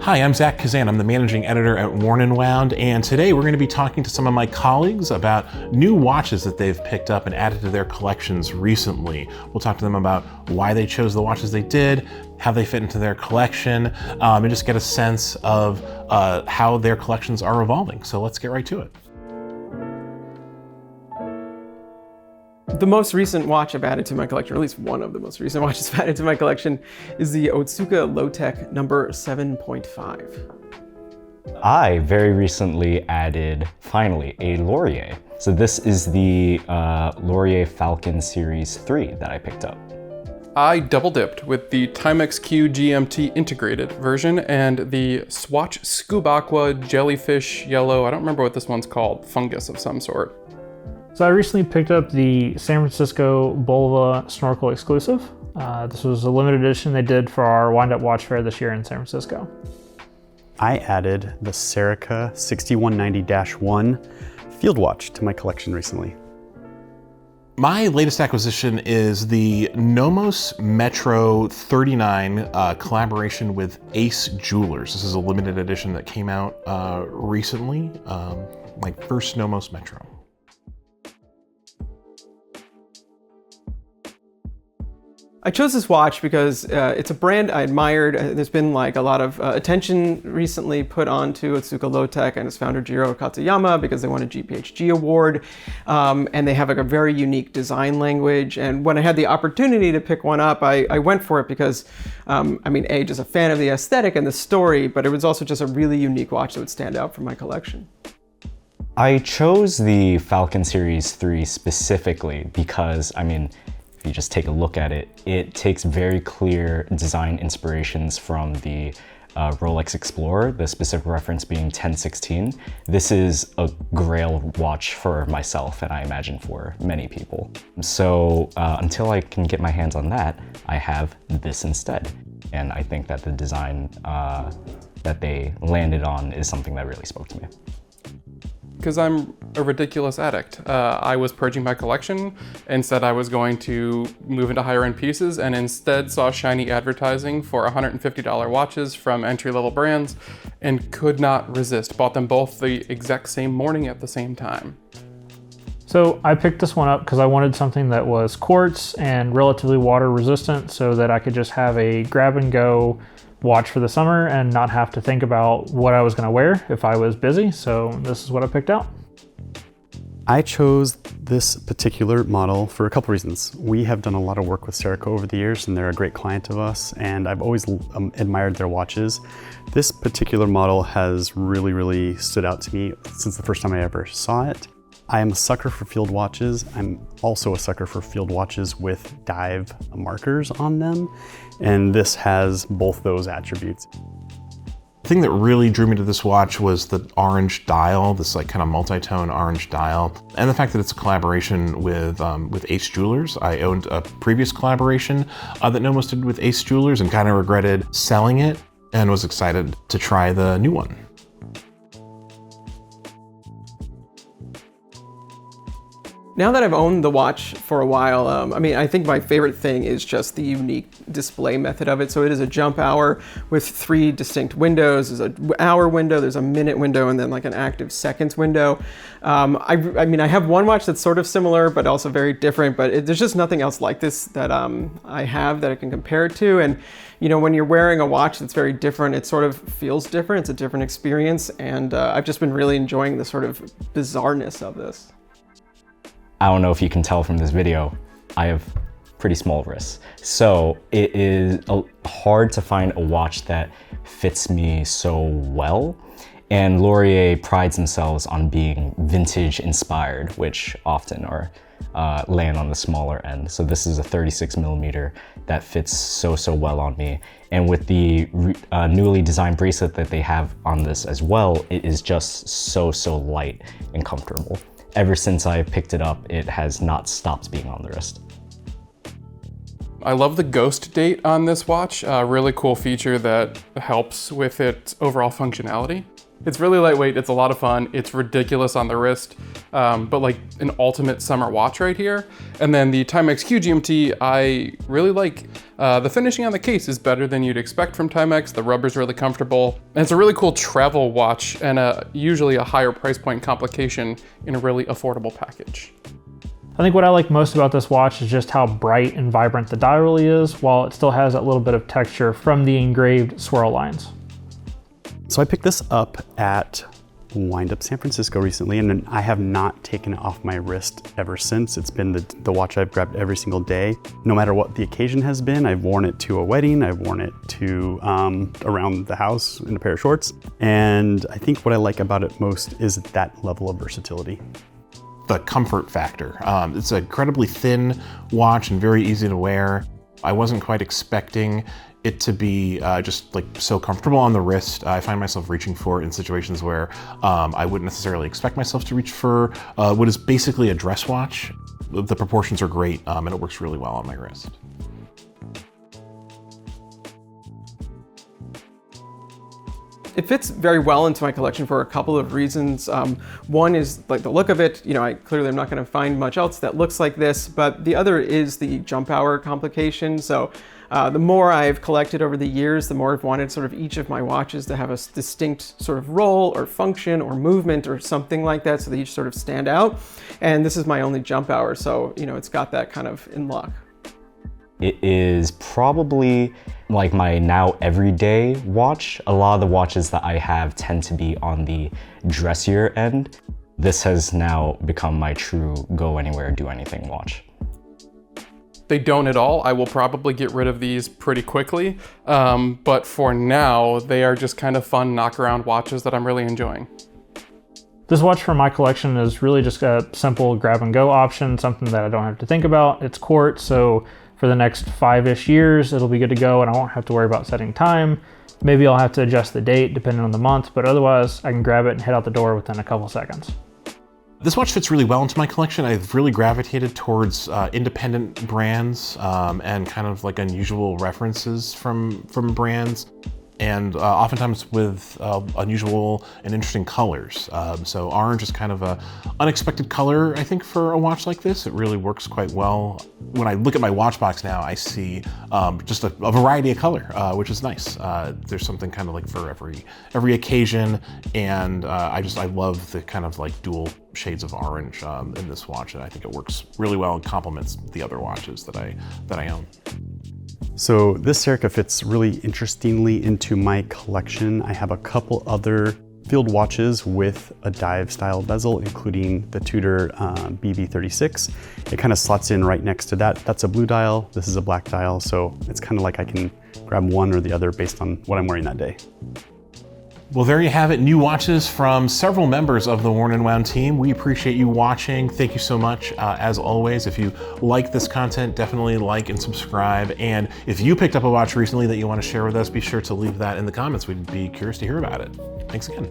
Hi, I'm Zach Kazan. I'm the managing editor at Worn & Wound, and today we're going to be talking to some of my colleagues about new watches that they've picked up and added to their collections recently. We'll talk to them about why they chose the watches they did, how they fit into their collection, and just get a sense of how their collections are evolving. So let's get right to it. The most recent watch I've added to my collection, or at least one of the most recent watches I've added to my collection, is the Otsuka Lowtech number 7.5. I very recently added, finally, a Laurier. So this is the Laurier Falcon Series 3 that I picked up. I double dipped with the Timex Q GMT integrated version and the Swatch Scubaqua Jellyfish Yellow, I don't remember what this one's called, fungus of some sort. So I recently picked up the San Francisco Bulova Snorkel Exclusive. This was a limited edition they did for our Wind Up Watch Fair this year in San Francisco. I added the Serica 6190-1 Field Watch to my collection recently. My latest acquisition is the Nomos Metro 39 collaboration with Ace Jewelers. This is a limited edition that came out recently, my first Nomos Metro. I chose this watch because it's a brand I admired. There's been like a lot of attention recently put onto Otsuka Lowtech and its founder Jiro Katsuyama because they won a GPHG award, and they have like a very unique design language. And when I had the opportunity to pick one up, I went for it because, just a fan of the aesthetic and the story, but it was also just a really unique watch that would stand out from my collection. I chose the Falcon Series 3 specifically because, if you just take a look at it, it takes very clear design inspirations from the Rolex Explorer, the specific reference being 1016. This is a grail watch for myself, and I imagine for many people. So until I can get my hands on that, I have this instead. And I think that the design that they landed on is something that really spoke to me. Because I'm a ridiculous addict. I was purging my collection and said I was going to move into higher end pieces, and instead saw shiny advertising for $150 watches from entry-level brands and could not resist. Bought them both the exact same morning at the same time. So I picked this one up because I wanted something that was quartz and relatively water resistant so that I could just have a grab and go watch for the summer and not have to think about what I was going to wear if I was busy. So this is what I picked out. I chose this particular model for a couple reasons. We have done a lot of work with Serica over the years, and they're a great client of us, and I've always admired their watches. This particular model has really stood out to me since the first time I ever saw it. I am a sucker for field watches. I'm also a sucker for field watches with dive markers on them, and this has both those attributes. The thing that really drew me to this watch was the orange dial, this like kind of multi-tone orange dial, and the fact that it's a collaboration with Ace Jewelers. I owned a previous collaboration that Nomos did with Ace Jewelers and kind of regretted selling it and was excited to try the new one. Now that I've owned the watch for a while, I think my favorite thing is just the unique display method of it. So it is a jump hour with 3 distinct windows. There's an hour window, there's a minute window, and then like an active seconds window. I have one watch that's sort of similar, but also very different, but there's just nothing else like this that I have that I can compare it to. And when you're wearing a watch that's very different, it sort of feels different. It's a different experience. And I've just been really enjoying the sort of bizarreness of this. I don't know if you can tell from this video, I have pretty small wrists. So it is hard to find a watch that fits me so well. And Laurier prides themselves on being vintage inspired, which often are land on the smaller end. So this is a 36 millimeter that fits so well on me. And with the newly designed bracelet that they have on this as well, it is just so light and comfortable. Ever since I picked it up, it has not stopped being on the wrist. I love the ghost date on this watch, a really cool feature that helps with its overall functionality. It's really lightweight, it's a lot of fun, it's ridiculous on the wrist. but like an ultimate summer watch right here. And then the Timex QGMT, I really like. The finishing on the case is better than you'd expect from Timex. The rubber's really comfortable. And it's a really cool travel watch and usually a higher price point complication in a really affordable package. I think what I like most about this watch is just how bright and vibrant the dial really is, while it still has that little bit of texture from the engraved swirl lines. So I picked this up at Wind Up San Francisco recently, and I have not taken it off my wrist ever since. It's been the watch I've grabbed every single day. No matter what the occasion has been, I've worn it to a wedding, I've worn it to around the house in a pair of shorts. And I think what I like about it most is that level of versatility. The comfort factor. It's an incredibly thin watch and very easy to wear. I wasn't quite expecting it to be just like so comfortable on the wrist. I find myself reaching for it in situations where I wouldn't necessarily expect myself to reach for what is basically a dress watch. The proportions are great and it works really well on my wrist. It fits very well into my collection for a couple of reasons. One is like the look of it. You know, I clearly am not going to find much else that looks like this, but the other is the jump hour complication. So the more I've collected over the years, the more I've wanted sort of each of my watches to have a distinct sort of role or function or movement or something like that, so they each sort of stand out. And this is my only jump hour, so you know, it's got that kind of in lock. It is probably like my now everyday watch. A lot of the watches that I have tend to be on the dressier end. This has now become my true go anywhere, do anything watch. They don't at all. I will probably get rid of these pretty quickly. But for now, they are just kind of fun knock around watches that I'm really enjoying. This watch for my collection is really just a simple grab and go option, something that I don't have to think about. It's quartz, so for the next 5-ish years, it'll be good to go and I won't have to worry about setting time. Maybe I'll have to adjust the date depending on the month, but otherwise I can grab it and head out the door within a couple seconds. This watch fits really well into my collection. I've really gravitated towards independent brands and kind of like unusual references from brands. And oftentimes with unusual and interesting colors. So orange is kind of a unexpected color, I think, for a watch like this. It really works quite well. When I look at my watch box now, I see just a variety of color, which is nice. There's something kind of like for every occasion, and I love the kind of like dual shades of orange in this watch, and I think it works really well and complements the other watches that I own. So this Serica fits really interestingly into my collection. I have a couple other field watches with a dive style bezel, including the Tudor BB36. It kind of slots in right next to that. That's a blue dial, this is a black dial, so it's kind of like I can grab one or the other based on what I'm wearing that day. Well, there you have it. New watches from several members of the Worn & Wound team. We appreciate you watching. Thank you so much. As always, if you like this content, definitely like and subscribe. And if you picked up a watch recently that you want to share with us, be sure to leave that in the comments. We'd be curious to hear about it. Thanks again.